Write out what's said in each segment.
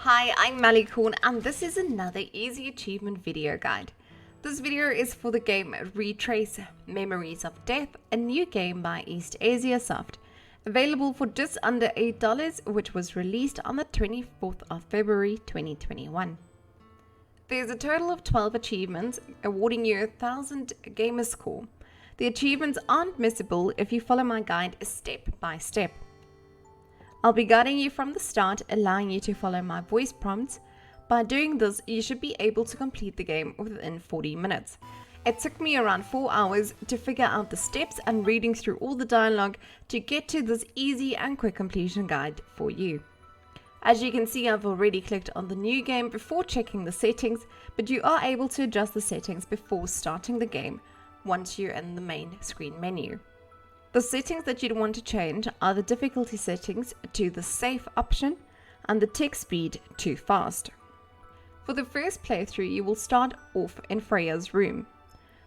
Hi, I'm Meli Score and this is another easy achievement video guide. This video is for the game Retrace, Memories of Death, a new game by Eastasiasoft, available for just under $8, which was released on the 24th of February 2021. There's a total of 12 achievements, awarding you 1000 gamer score. The achievements aren't missable if you follow my guide step by step. I'll be guiding you from the start, allowing you to follow my voice prompts. By doing this, you should be able to complete the game within 40 minutes. It took me around 4 hours to figure out the steps and reading through all the dialogue to get to this easy and quick completion guide for you. As you can see, I've already clicked on the new game before checking the settings, but you are able to adjust the settings before starting the game once you're in the main screen menu. The settings that you'd want to change are the difficulty settings to the safe option and the text speed to fast. For the first playthrough, you will start off in Freya's room.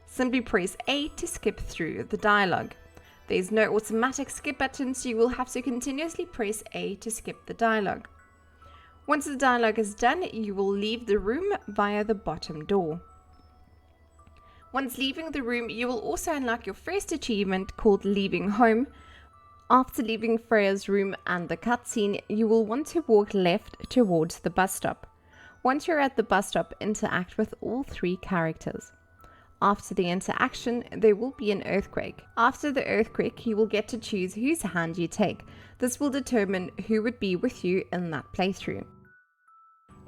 Simply press A to skip through the dialogue. There's no automatic skip button, so you will have to continuously press A to skip the dialogue. Once the dialogue is done, you will leave the room via the bottom door. Once leaving the room, you will also unlock your first achievement called Leaving Home. After leaving Freya's room and the cutscene, you will want to walk left towards the bus stop. Once you're at the bus stop, interact with all 3 characters. After the interaction, there will be an earthquake. After the earthquake, you will get to choose whose hand you take. This will determine who would be with you in that playthrough.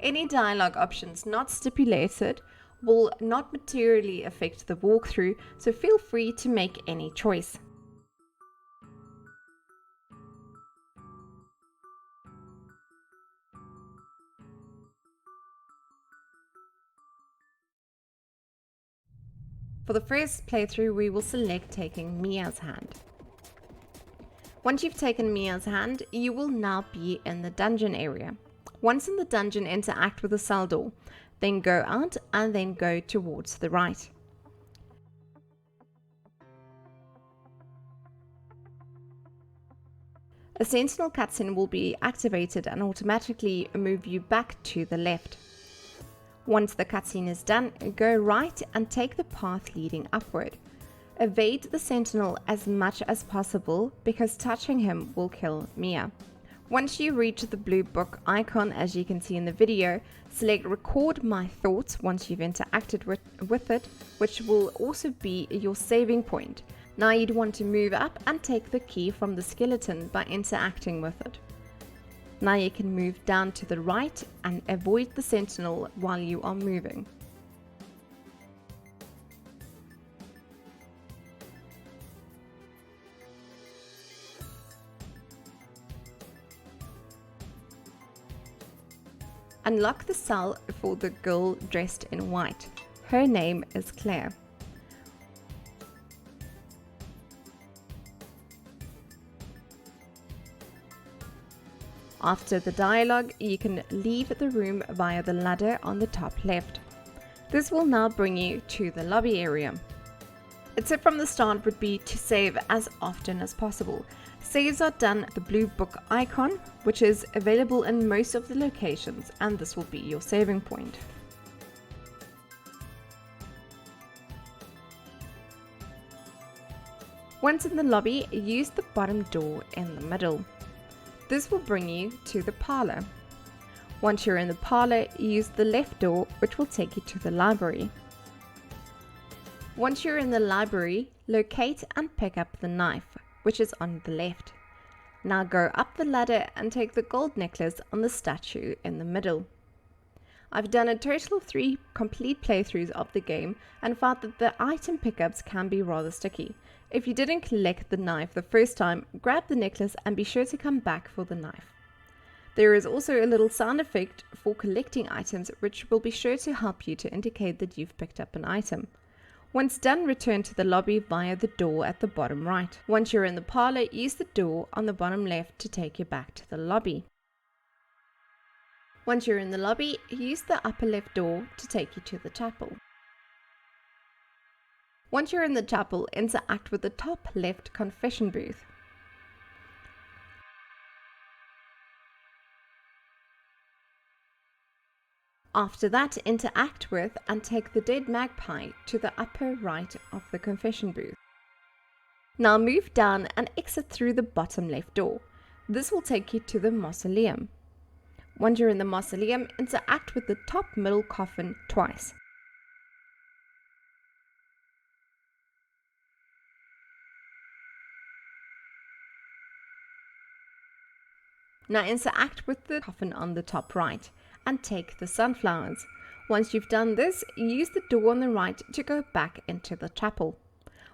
Any dialogue options not stipulated will not materially affect the walkthrough, so feel free to make any choice. For the first playthrough, we will select taking Mia's hand. Once you've taken Mia's hand, you will now be in the dungeon area. Once in the dungeon, interact with the cell door, then go out and then go towards the right. A sentinel cutscene will be activated and automatically move you back to the left. Once the cutscene is done, go right and take the path leading upward. Evade the sentinel as much as possible because touching him will kill Mia. Once you reach the blue book icon, as you can see in the video, select Record My Thoughts once you've interacted with it, which will also be your saving point. Now you'd want to move up and take the key from the skeleton by interacting with it. Now you can move down to the right and avoid the sentinel while you are moving. Unlock the cell for the girl dressed in white. Her name is Claire. After the dialogue, you can leave the room via the ladder on the top left. This will now bring you to the lobby area. A tip from the start would be to save as often as possible. Saves are done at the blue book icon, which is available in most of the locations, and this will be your saving point. Once in the lobby, use the bottom door in the middle. This will bring you to the parlor. Once you're in the parlor, use the left door, which will take you to the library. Once you're in the library, locate and pick up the knife, which is on the left. Now go up the ladder and take the gold necklace on the statue in the middle. I've done a total of 3 complete playthroughs of the game and found that the item pickups can be rather sticky. If you didn't collect the knife the first time, grab the necklace and be sure to come back for the knife. There is also a little sound effect for collecting items, which will be sure to help you to indicate that you've picked up an item. Once done, return to the lobby via the door at the bottom right. Once you're in the parlor, use the door on the bottom left to take you back to the lobby. Once you're in the lobby, use the upper left door to take you to the chapel. Once you're in the chapel, interact with the top left confession booth. After that, interact with and take the dead magpie to the upper right of the confession booth. Now move down and exit through the bottom left door. This will take you to the mausoleum. Once you're in the mausoleum, interact with the top middle coffin twice. Now interact with the coffin on the top right and take the sunflowers. Once you've done this, use the door on the right to go back into the chapel.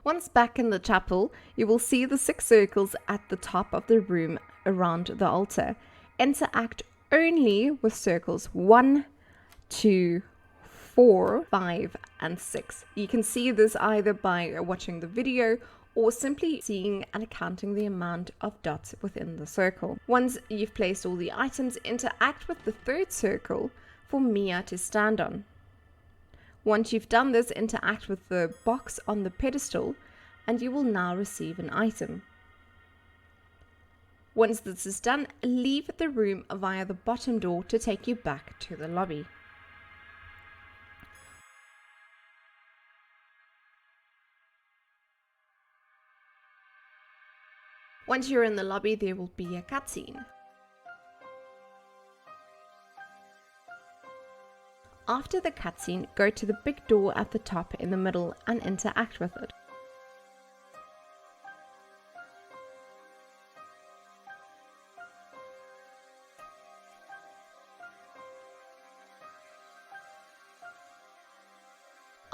Once back in the chapel, you will see the 6 circles at the top of the room around the altar. Interact only with circles 1, 2, 4, 5, and 6. You can see this either by watching the video or simply seeing and counting the amount of dots within the circle. Once you've placed all the items, interact with the 3rd circle for Mia to stand on. Once you've done this, interact with the box on the pedestal and you will now receive an item. Once this is done, leave the room via the bottom door to take you back to the lobby. Once you're in the lobby, there will be a cutscene. After the cutscene, go to the big door at the top in the middle and interact with it.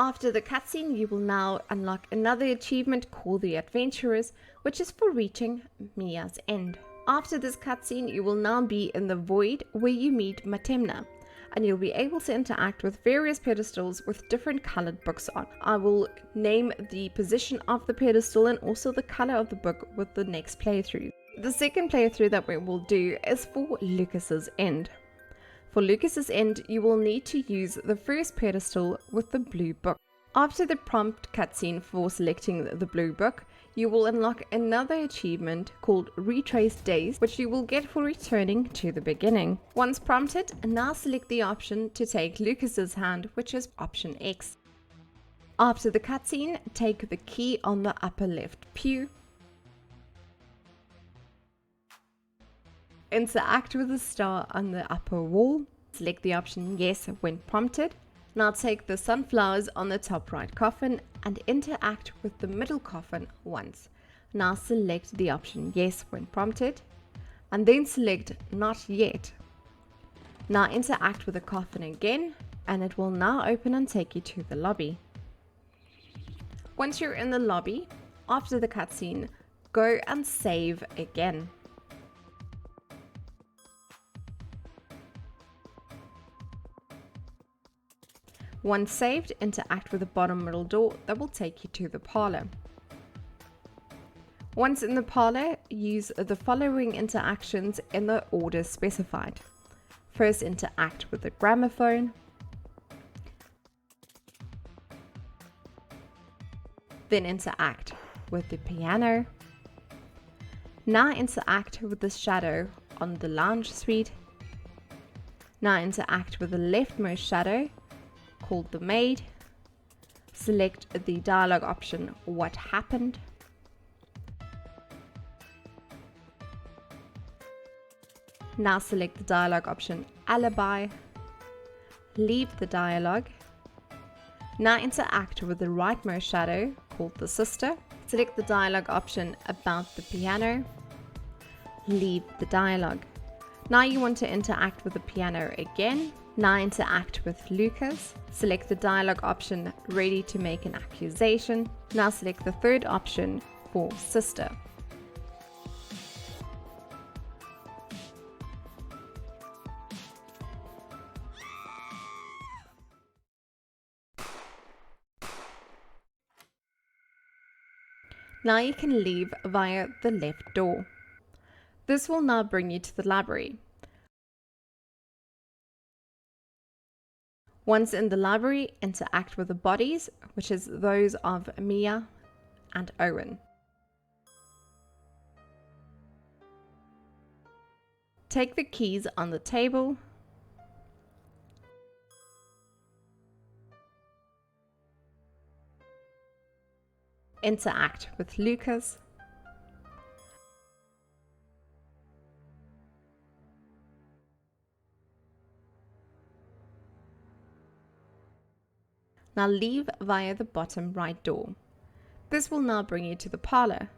After the cutscene, you will now unlock another achievement called the Adventurers, which is for reaching Mia's end. After this cutscene, you will now be in the void where you meet Matemna, and you'll be able to interact with various pedestals with different colored books on. I will name the position of the pedestal and also the color of the book with the next playthrough. The second playthrough that we will do is for Lucas's End. For Lucas's End, you will need to use the first pedestal with the blue book. After the prompt cutscene for selecting the blue book, you will unlock another achievement called Retrace Days, which you will get for returning to the beginning. Once prompted, now select the option to take Lucas's hand, which is option X. After the cutscene, take the key on the upper left pew. Interact with the star on the upper wall. Select the option Yes when prompted. Now take the sunflowers on the top right coffin and interact with the middle coffin once. Now select the option Yes when prompted and then select Not Yet. Now interact with the coffin again and it will now open and take you to the lobby. Once you're in the lobby, after the cutscene, go and save again. Once saved, interact with the bottom middle door that will take you to the parlor. Once in the parlor, use the following interactions in the order specified. First, interact with the gramophone. Then interact with the piano. Now interact with the shadow on the lounge suite. Now interact with the leftmost shadow called the maid. Select the dialogue option What Happened. Now select the dialogue option Alibi. Leave the dialogue. Now interact with the rightmost shadow called the sister. Select the dialogue option About the piano. Leave the dialogue. Now you want to interact with the piano again. Now interact with Lucas. Select the dialogue option Ready to make an accusation. Now select the third option for sister. Now you can leave via the left door. This will now bring you to the library. Once in the library, interact with the bodies, which is those of Mia and Owen. Take the keys on the table. interact with Lucas. Now leave via the bottom right door. This will now bring you to the parlor.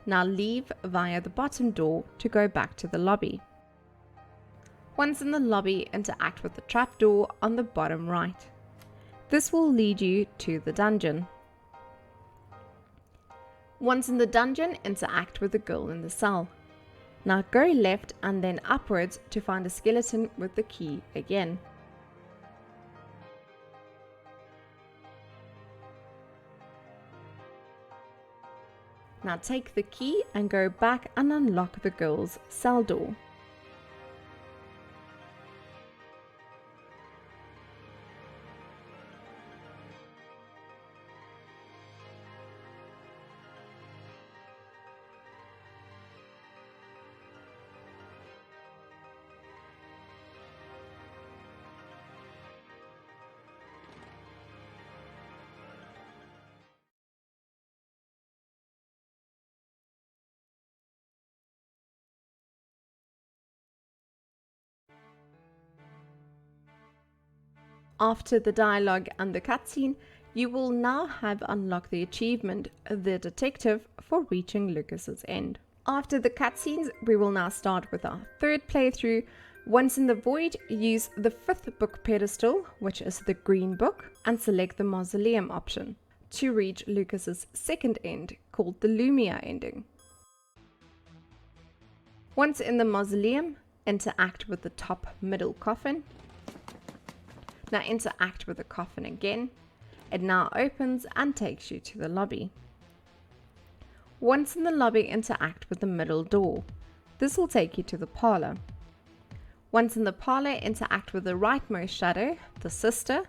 Now leave via the bottom door to go back to the lobby. Once in the lobby, interact with the trapdoor on the bottom right. This will lead you to the dungeon. Once in the dungeon, interact with the girl in the cell. Now go left and then upwards to find a skeleton with the key again. Now take the key and go back and unlock the girl's cell door. After the dialogue and the cutscene, you will now have unlocked the achievement, The Detective, for reaching Lucas's end. After the cutscenes, we will now start with our third playthrough. Once in the void, use the 5th book pedestal, which is the green book, and select the mausoleum option to reach Lucas's second end, called the Lumia ending. Once in the mausoleum, interact with the top middle coffin. Now interact with the coffin again. It now opens and takes you to the lobby. Once in the lobby, interact with the middle door. This will take you to the parlor. Once in the parlor, interact with the rightmost shadow, the sister,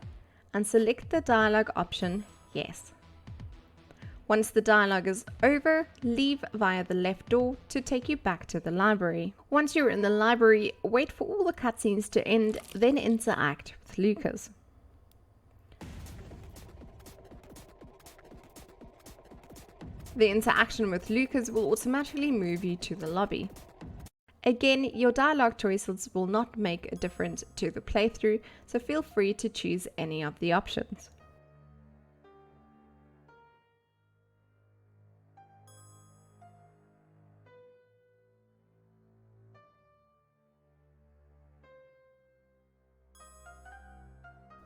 and select the dialogue option, yes. Once the dialogue is over, leave via the left door to take you back to the library. Once you're in the library, wait for all the cutscenes to end, then interact with Lucas. The interaction with Lucas will automatically move you to the lobby. Again, your dialogue choices will not make a difference to the playthrough, so feel free to choose any of the options.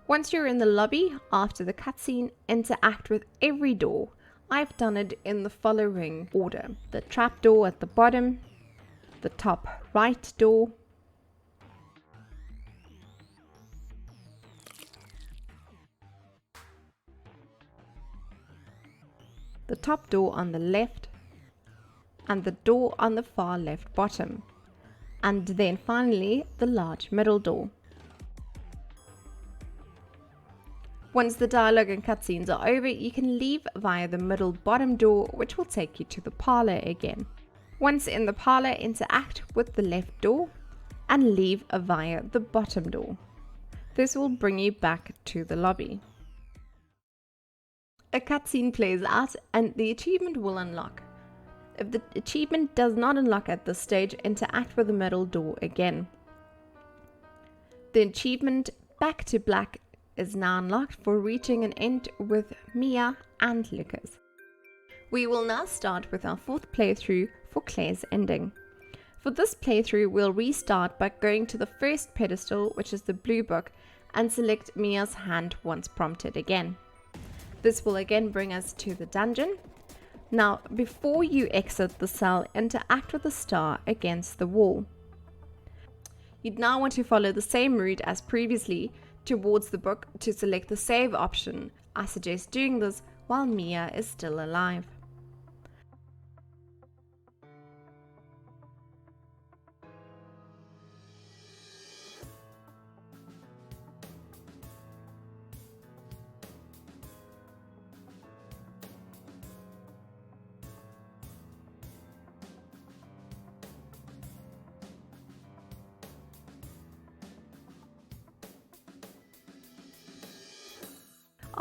Once you're in the lobby, after the cutscene, interact with every door. I've done it in the following order: the trap door at the bottom, the top right door, the top door on the left, and the door on the far left bottom, and then finally the large middle door. Once the dialogue and cutscenes are over, you can leave via the middle bottom door, which will take you to the parlor again. Once in the parlor, interact with the left door and leave via the bottom door. This will bring you back to the lobby. A cutscene plays out and the achievement will unlock. If the achievement does not unlock at this stage, interact with the middle door again. The achievement Back to Black is now unlocked for reaching an end with Mia and Lucas. We will now start with our 4th playthrough for Claire's ending. For this playthrough, we'll restart by going to the first pedestal, which is the blue book, and select Mia's hand once prompted again. This will again bring us to the dungeon. Now, before you exit the cell, interact with the star against the wall. You'd now want to follow the same route as previously towards the book to select the save option. I suggest doing this while Mia is still alive.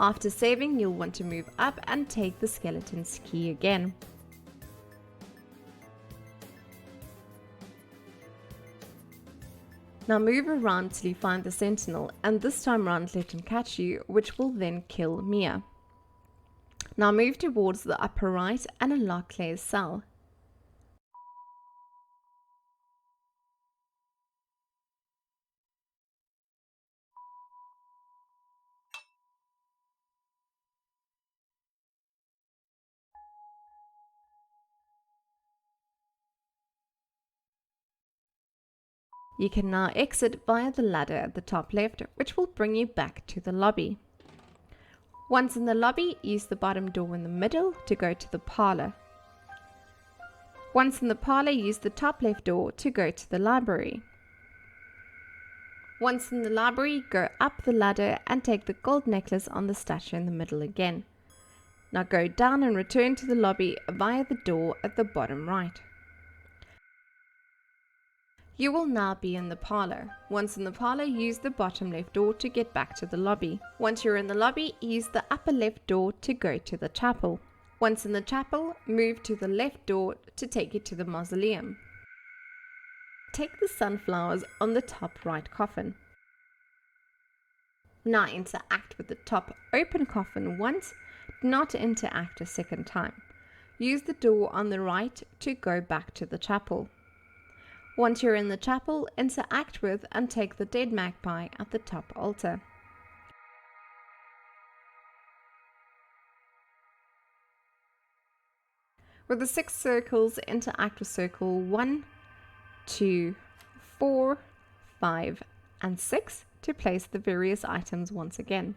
After saving, you'll want to move up and take the skeleton's key again. Now move around till you find the sentinel, and this time round let him catch you, which will then kill Mia. Now move towards the upper right and unlock Claire's cell. You can now exit via the ladder at the top left, which will bring you back to the lobby. Once in the lobby, use the bottom door in the middle to go to the parlor. Once in the parlor, use the top left door to go to the library. Once in the library, go up the ladder and take the gold necklace on the statue in the middle again. Now go down and return to the lobby via the door at the bottom right. You will now be in the parlor. Once in the parlor, use the bottom left door to get back to the lobby. Once you're in the lobby, use the upper left door to go to the chapel. Once in the chapel, move to the left door to take you to the mausoleum. Take the sunflowers on the top right coffin. Now interact with the top open coffin once, not interact a second time. Use the door on the right to go back to the chapel. Once you're in the chapel, interact with and take the dead magpie at the top altar. With the 6 circles, interact with circle 1, 2, 4, 5, and 6 to place the various items once again.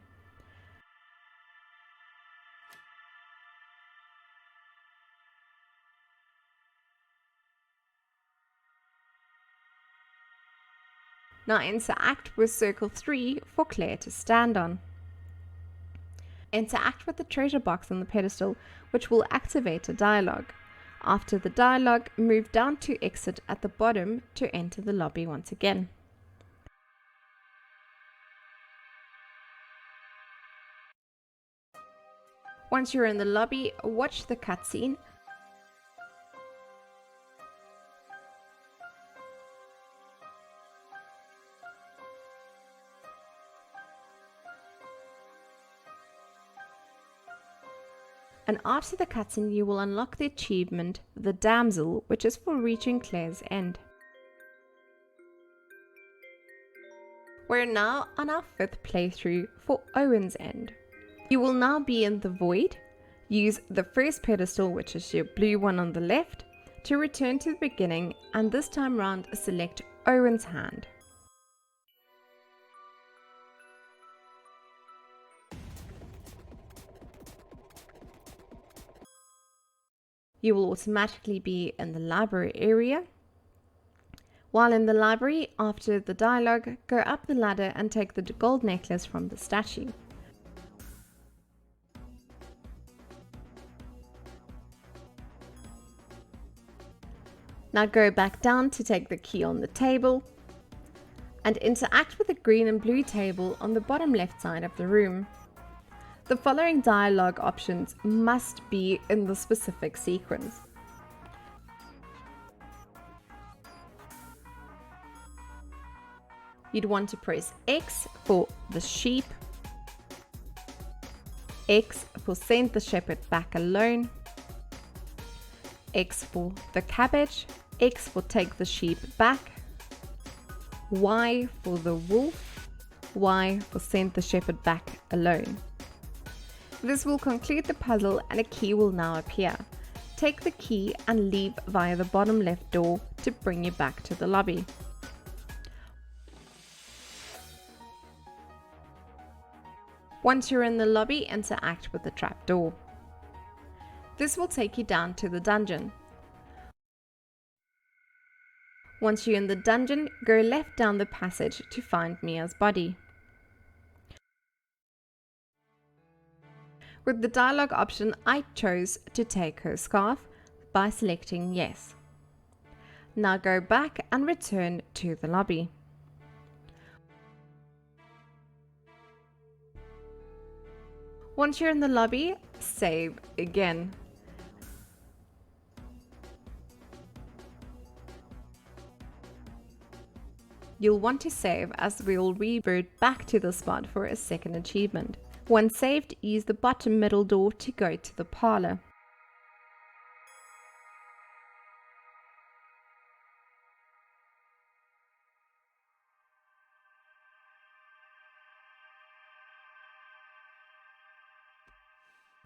Now interact with circle 3 for Claire to stand on. Interact with the treasure box on the pedestal, which will activate a dialogue. After the dialogue, move down to exit at the bottom to enter the lobby once again. Once you're in the lobby, watch the cutscene. And after the cutscene, you will unlock the achievement, The Damsel, which is for reaching Claire's end. We're now on our 5th playthrough for Owen's end. You will now be in the void. Use the first pedestal, which is your blue one on the left, to return to the beginning, and this time round select Owen's hand. You will automatically be in the library area. While in the library, after the dialogue, go up the ladder and take the gold necklace from the statue. Now go back down to take the key on the table and interact with the green and blue table on the bottom left side of the room. The following dialogue options must be in the specific sequence. You'd want to press X for the sheep, X for send the shepherd back alone, X for the cabbage, X for take the sheep back, Y for the wolf, Y for send the shepherd back alone. This will conclude the puzzle and a key will now appear. Take the key and leave via the bottom left door to bring you back to the lobby. Once you're in the lobby, interact with the trapdoor. This will take you down to the dungeon. Once you're in the dungeon, go left down the passage to find Mia's body. With the dialogue option, I chose to take her scarf by selecting yes. Now go back and return to the lobby. Once you're in the lobby, save again. You'll want to save as we'll revert back to the spot for a second achievement. Once saved, use the bottom middle door to go to the parlor.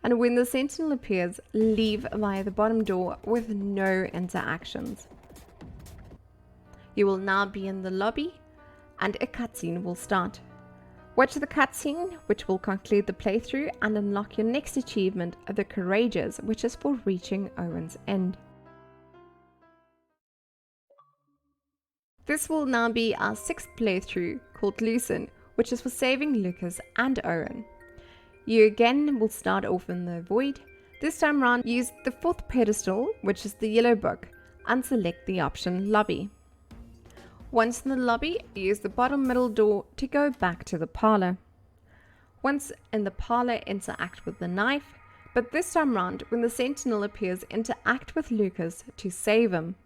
And when the sentinel appears, leave via the bottom door with no interactions. You will now be in the lobby and a cutscene will start. Watch the cutscene, which will conclude the playthrough and unlock your next achievement, the Courageous, which is for reaching Owen's end. This will now be our 6th playthrough called Lucas, which is for saving Lucas and Owen. You again will start off in the void. This time around, use the 4th pedestal, which is the yellow book, and select the option Lobby. Once in the lobby, use the bottom middle door to go back to the parlor. Once in the parlor, interact with the knife, but this time round, when the sentinel appears, interact with Lucas to save him.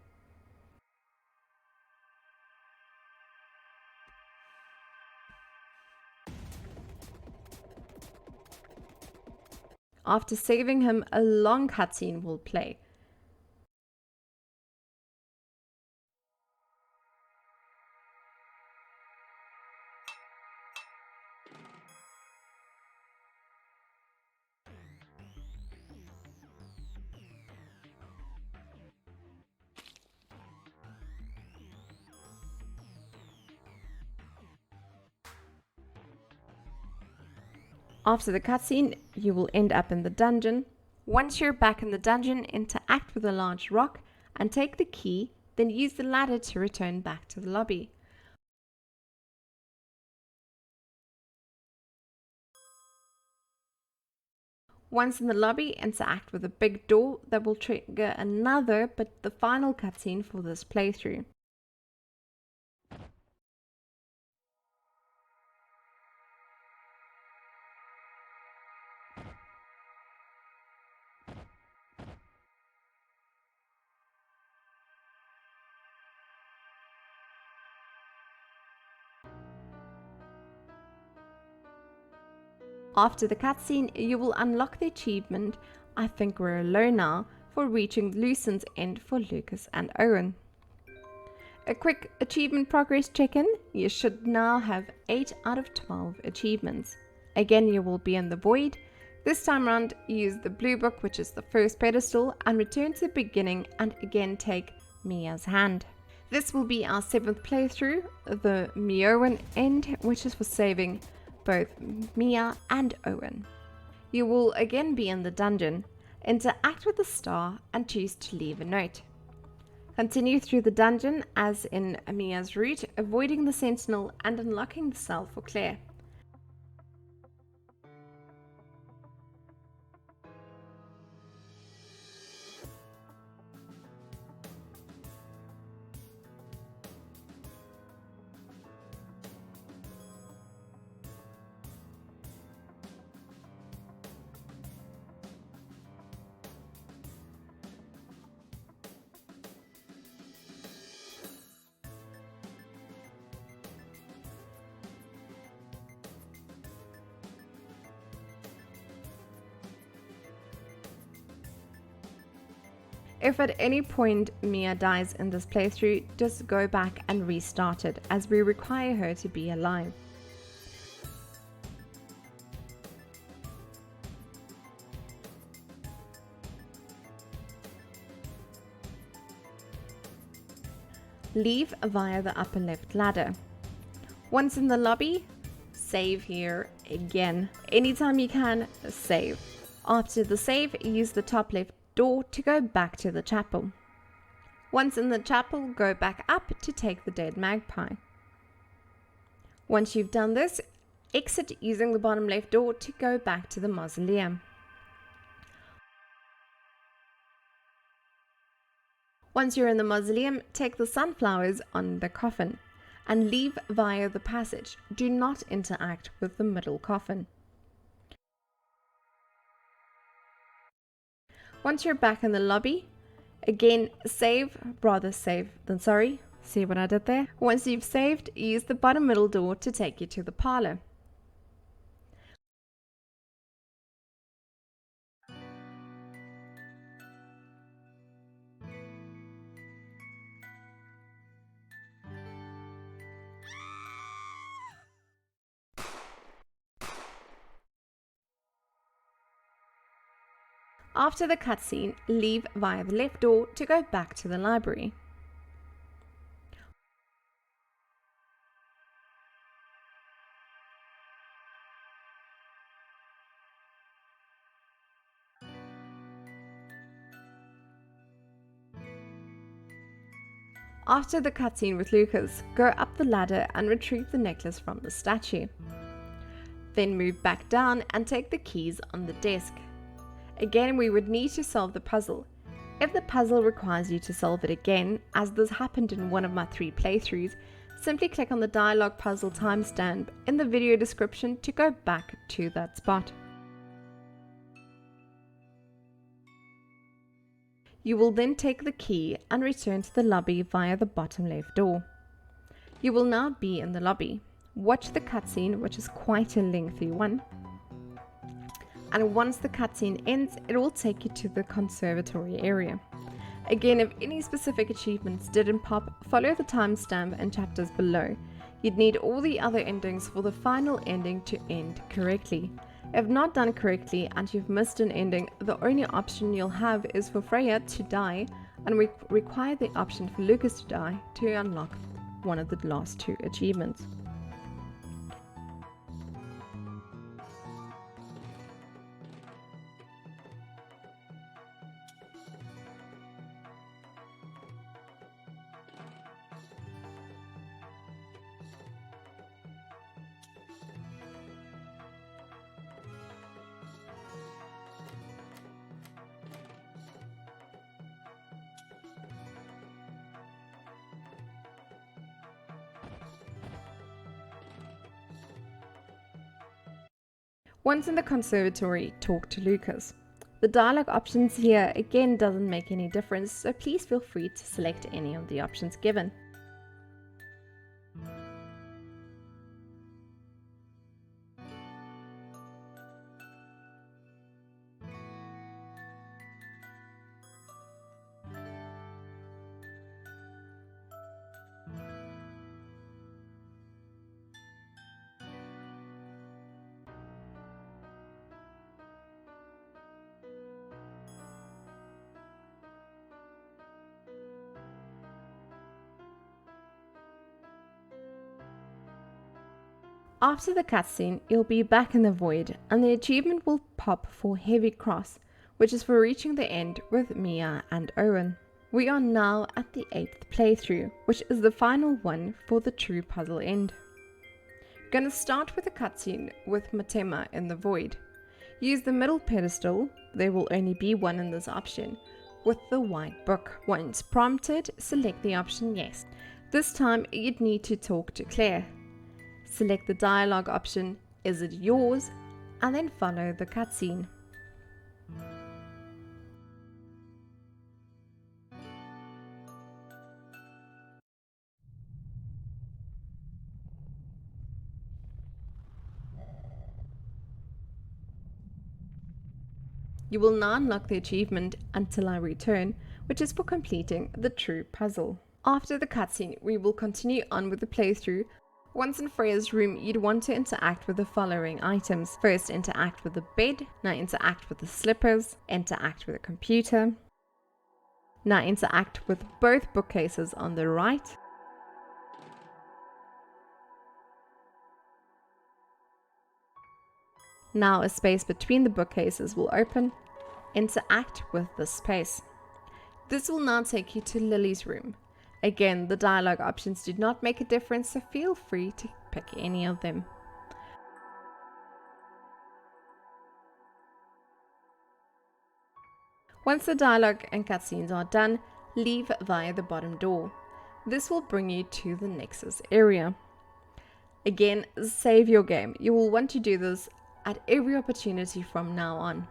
After saving him, a long cutscene will play. After the cutscene, you will end up in the dungeon. Once you're back in the dungeon, interact with a large rock and take the key, then use the ladder to return back to the lobby. Once in the lobby, interact with a big door that will trigger another but the final cutscene for this playthrough. After the cutscene, you will unlock the achievement, I think we're alone now, for reaching Lucas's end for Lucas and Owen. A quick achievement progress check-in, you should now have 8 out of 12 achievements. Again, you will be in the void. This time around, use the blue book, which is the 1st pedestal, and return to the beginning and again take Mia's hand. This will be our 7th playthrough, the Mia and Owen end, which is for saving both Mia and Owen. You will again be in the dungeon, interact with the star and choose to leave a note. Continue through the dungeon as in Mia's route, avoiding the sentinel and unlocking the cell for Claire. If at any point Mia dies in this playthrough, just go back and restart it, as we require her to be alive. Leave via the upper left ladder. Once in the lobby, save here again. Anytime you can, save. After the save, use the top left door to go back to the chapel. Once in the chapel, go back up to take the dead magpie. Once you've done this, exit using the bottom left door to go back to the mausoleum. Once you're in the mausoleum, take the sunflowers on the coffin and leave via the passage. Do not interact with the middle coffin. Once you're back in the lobby, again, save than sorry. See what I did there? Once you've saved, use the bottom middle door to take you to the parlor. After the cutscene, leave via the left door to go back to the library. After the cutscene with Lucas, go up the ladder and retrieve the necklace from the statue. Then move back down and take the keys on the desk. Again, we would need to solve the puzzle. If the puzzle requires you to solve it again, as this happened in one of my 3 playthroughs, simply click on the dialogue puzzle timestamp in the video description to go back to that spot. You will then take the key and return to the lobby via the bottom left door. You will now be in the lobby. Watch the cutscene, which is quite a lengthy one. And once the cutscene ends, it will take you to the conservatory area. Again, if any specific achievements didn't pop, follow the timestamp and chapters below. You'd need all the other endings for the final ending to end correctly. If not done correctly and you've missed an ending, the only option you'll have is for Freya to die, and we require the option for Lucas to die to unlock one of the last 2 achievements. Once in the conservatory, talk to Lucas. The dialogue options here again doesn't make any difference, so please feel free to select any of the options given. After the cutscene, you'll be back in the void, and the achievement will pop for Heavy Cross, which is for reaching the end with Mia and Owen. We are now at the 8th playthrough, which is the final one for the true puzzle end. Gonna start with a cutscene with Matema in the void. Use the middle pedestal, there will only be one in this option, with the white book. Once prompted, select the option yes. This time you'd need to talk to Claire. Select the dialogue option, is it yours, and then follow the cutscene. You will now unlock the achievement Until I Return, which is for completing the true puzzle. After the cutscene, we will continue on with the playthrough. Once in Freya's room, you'd want to interact with the following items. First, interact with the bed. Now interact with the slippers. Interact with the computer. Now interact with both bookcases on the right. Now a space between the bookcases will open. Interact with this space. This will now take you to Lily's room. Again, the dialogue options do not make a difference, so feel free to pick any of them. Once the dialogue and cutscenes are done, leave via the bottom door. This will bring you to the Nexus area. Again, save your game. You will want to do this at every opportunity from now on.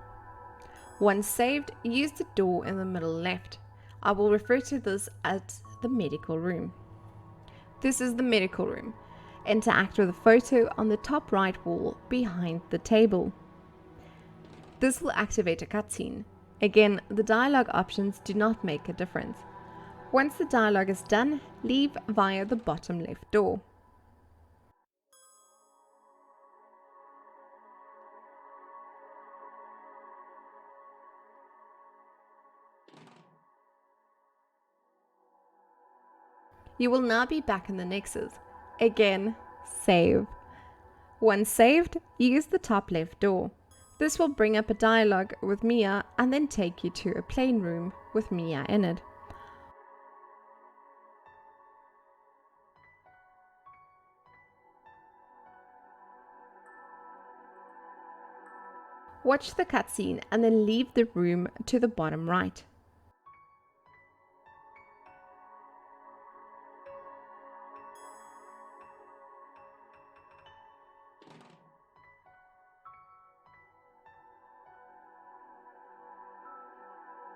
Once saved, use the door in the middle left. I will refer to this as the medical room. This is the medical room. Interact with the photo on the top right wall behind the table. This will activate a cutscene. Again, the dialogue options do not make a difference. Once the dialogue is done, leave via the bottom left door. You will now be back in the Nexus. Again, save. Once saved, use the top left door. This will bring up a dialogue with Mia and then take you to a plane room with Mia in it. Watch the cutscene and then leave the room to the bottom right.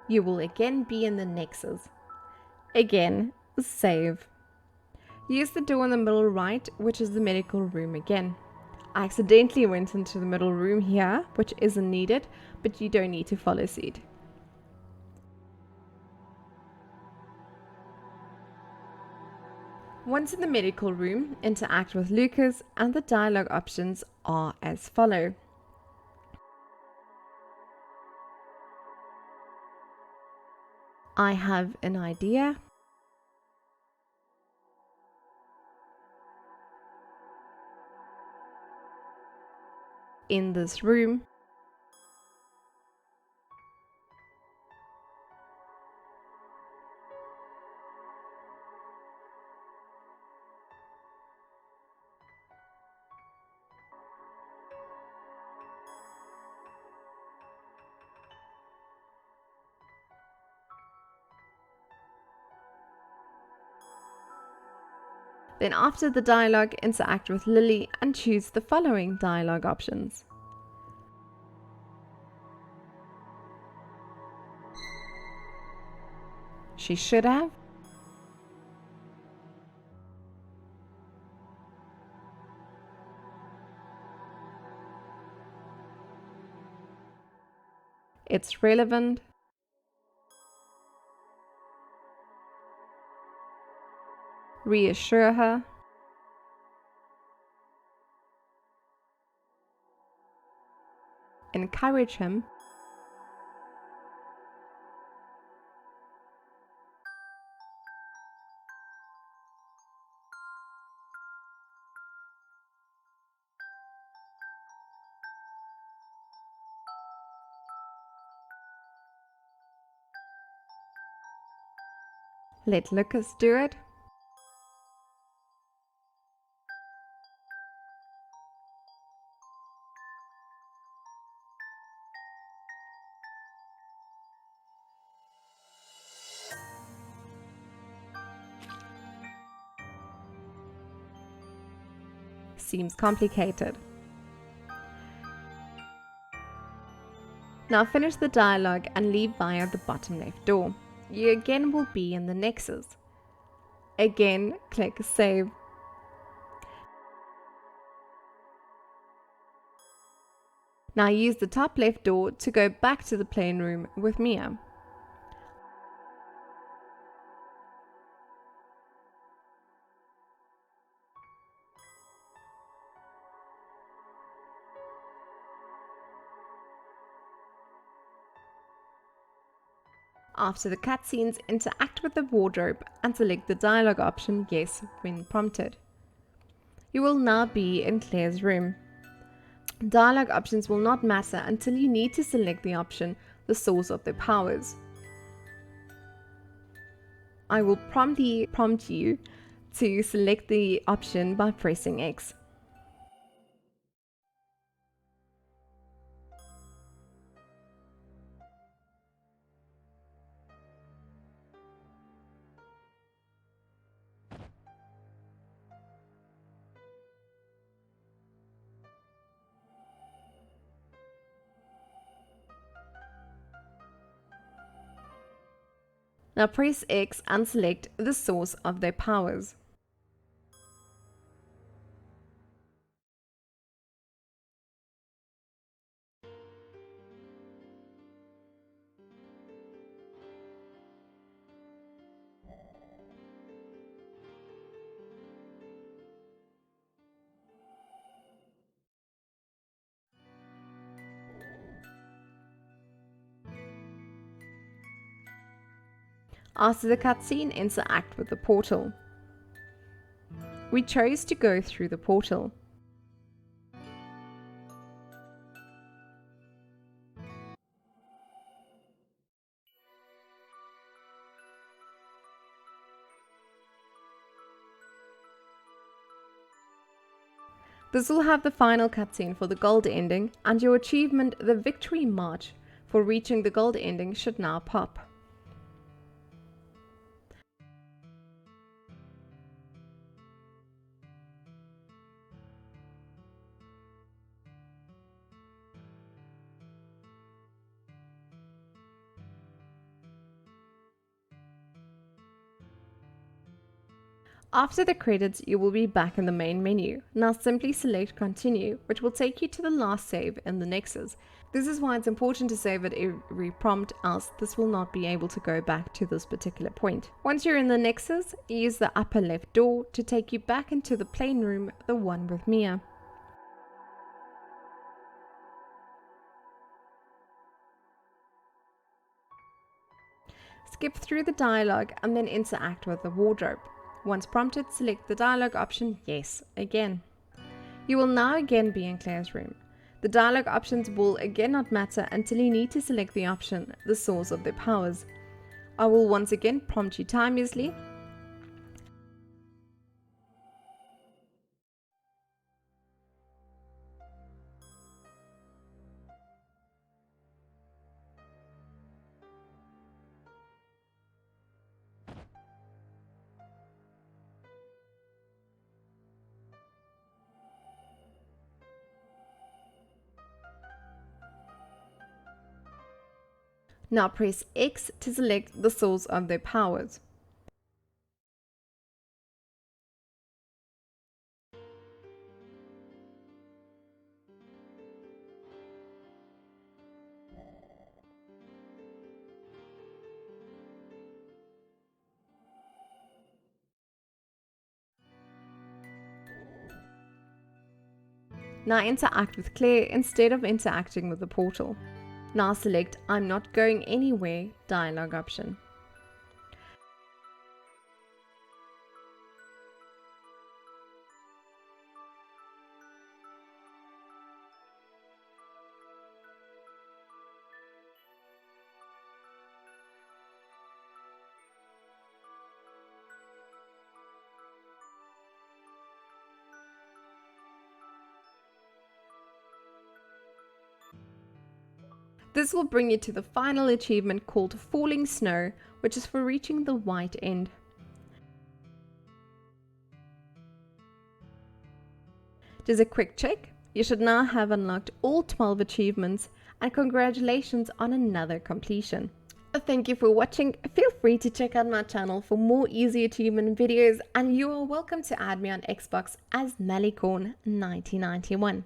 You will again be in the Nexus. Again, save. Use the door in the middle right, which is the medical room again. I accidentally went into the middle room here, which isn't needed, but you don't need to follow suit. Once in the medical room, interact with Lucas, and the dialogue options are as follow. I have an idea. In this room. Then after the dialogue, interact with Lily and choose the following dialogue options. She should have. It's relevant. Reassure her. Encourage him. Let Lucas do it. Seems complicated. Now finish the dialogue and leave via the bottom left door. You again will be in the Nexus. Again, click Save. Now use the top left door to go back to the plane room with Mia. After the cutscenes, interact with the wardrobe and select the dialogue option Yes when prompted. You will now be in Claire's room. Dialogue options will not matter until you need to select the option The Source of Their Powers. I will promptly prompt you to select the option by pressing X. Now press X and select the source of their powers. After the cutscene, interact with the portal. We chose to go through the portal. This will have the final cutscene for the gold ending, and your achievement, the Victory March, for reaching the gold ending should now pop. After the credits, you will be back in the main menu. Now simply select Continue, which will take you to the last save in the Nexus. This is why it's important to save at every prompt, else this will not be able to go back to this particular point. Once you're in the Nexus, use the upper left door to take you back into the plane room, the one with Mia. Skip through the dialogue and then interact with the wardrobe. Once prompted, select the dialogue option Yes again. You will now again be in Claire's room. The dialogue options will again not matter until you need to select the option, the source of their powers. I will once again prompt you timelessly. Now press X to select the source of their powers. Now interact with Claire instead of interacting with the portal. Now select I'm not going anywhere dialogue option. This will bring you to the final achievement called Falling Snow, which is for reaching the white end. Just a quick check, you should now have unlocked all 12 achievements, and congratulations on another completion. Thank you for watching. Feel free to check out my channel for more easy achievement videos, and you are welcome to add me on Xbox as Meli Score 1991.